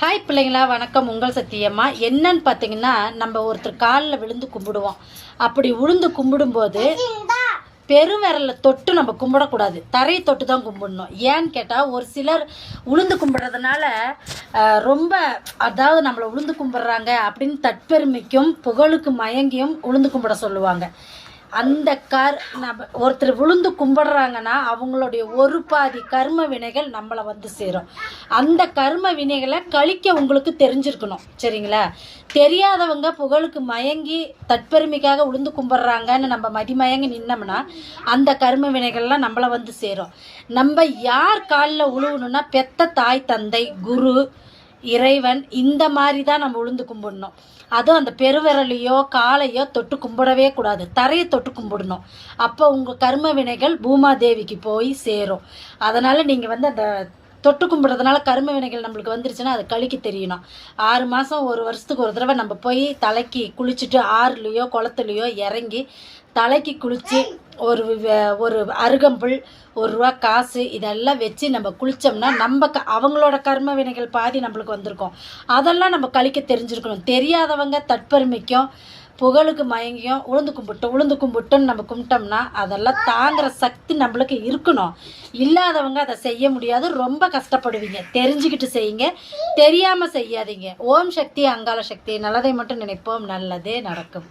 Hi பிள்ளைங்களா, வணக்கம். உங்கள் சத்தியம்மா. என்னன்னு பார்த்தீங்கன்னா, நம்ம ஒருத்தர் காலில் விழுந்து கும்பிடுவோம். அப்படி விழுந்து கும்பிடும்போது பெருவிரலில் தொட்டு நம்ம கும்பிடக்கூடாது, தரையை தொட்டு தான் கும்பிடணும். ஏன்னு கேட்டால், ஒரு சிலர் உளுந்து கும்பிட்றதுனால ரொம்ப, அதாவது நம்மளை உளுந்து கும்பிட்றாங்க அப்படின்னு தற்பெருமைக்கும் புகழுக்கு மயங்கியும் உளுந்து கும்பிட சொல்லுவாங்க. அந்த நம்ம ஒருத்தர் விழுந்து கும்பிட்றாங்கன்னா அவங்களுடைய ஒரு பாதி கர்ம வினைகள் நம்மளை வந்து சேரும். அந்த கர்ம வினைகளை கழிக்க உங்களுக்கு தெரிஞ்சிருக்கணும், சரிங்களா? தெரியாதவங்க புகழுக்கு மயங்கி தற்பெருமைக்காக உளுந்து கும்பிட்றாங்கன்னு நம்ம மதிமயங்கி நின்னோம்னா அந்த கர்ம வினைகள்லாம் நம்மளை வந்து சேரும். நம்ம யார் காலில் உழுவணுன்னா பெத்த தாய் தந்தை குரு இறைவன் இந்த மாதிரி தான் நம்ம உளுந்து கும்பிடணும். அதுவும் அந்த பெருவிரலையோ காலையோ தொட்டு கும்பிடவே கூடாது, தரையை தொட்டு கும்பிடணும். அப்போ உங்கள் கர்ம வினைகள் பூமாதேவிக்கு போய் சேரும். அதனால் நீங்கள் வந்து அந்த தொட்டு கும்பிட்றதுனால கர்ம வினைகள் நம்மளுக்கு வந்துருச்சுன்னா அது கழிக்க தெரியணும். 6 மாதம் 1 வருஷத்துக்கு ஒரு தடவை நம்ம போய் தலைக்கு குளிச்சுட்டு ஆறுலேயோ குளத்துலையோ இறங்கி தலைக்கு குளித்து ஒரு அருகம்புல், ₹1 காசு இதெல்லாம் வச்சு நம்ம குளித்தோம்னா நம்ம அவங்களோட கர்ம வினைகள் பாதி நம்மளுக்கு வந்திருக்கும். அதெல்லாம் நம்ம கழிக்க தெரிஞ்சிருக்கணும். தெரியாதவங்க தற்பெருமைக்கும் புகழுக்கு மயங்கியும் உளுந்து கும்பிட்டுன்னு நம்ம கும்பிட்டோம்னா அதெல்லாம் தாங்குகிற சக்தி நம்மளுக்கு இருக்கணும். இல்லாதவங்க அதை செய்ய முடியாது, ரொம்ப கஷ்டப்படுவீங்க. தெரிஞ்சுக்கிட்டு செய்யுங்க, தெரியாமல் செய்யாதீங்க. ஓம் சக்தி அங்காள சக்தி. நல்லதை மட்டும் நினைப்போம், நல்லதே நடக்கும்.